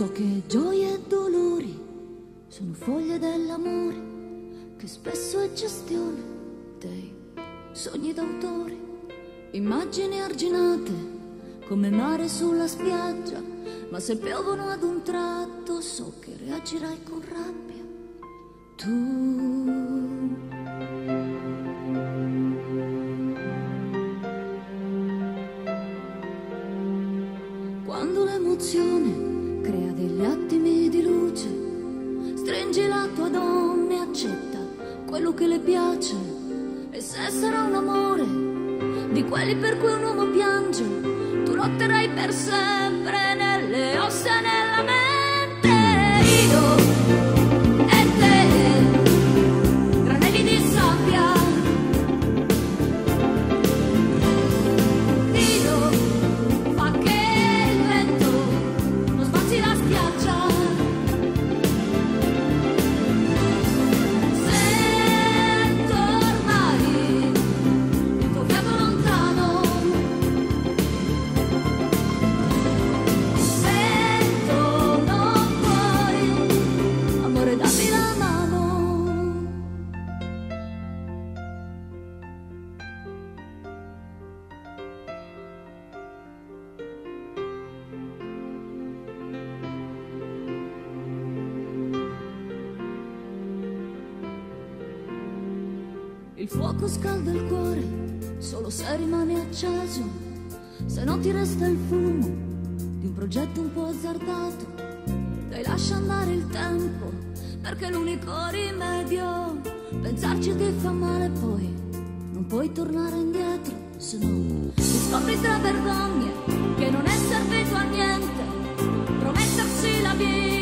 So che gioie e dolori sono foglie dell'amore, che spesso è gestione dei sogni d'autore. Immagini arginate come mare sulla spiaggia, ma se piovono ad un tratto so che reagirai con rabbia. Tu quando l'emozione crea degli attimi di luce, stringi la tua donna e accetta quello che le piace. E se sarà un amore di quelli per cui un uomo piange, tu lotterai per sempre nelle ossa e nella mente. Io e te, granelli di sabbia. Dio fa che il vento non spazzi la spiaggia. Sento ormai il tuo fiato lontano. Sento non puoi, amore dammi la mano. Il fuoco scalda il cuore solo se rimane acceso, se no ti resta il fumo di un progetto un po' azzardato. Dai, lascia andare il tempo, perché è l'unico rimedio. Pensarci ti fa male, poi non puoi tornare indietro, se no ti scopri tra vergogne che non è servito a niente promettersi la vita.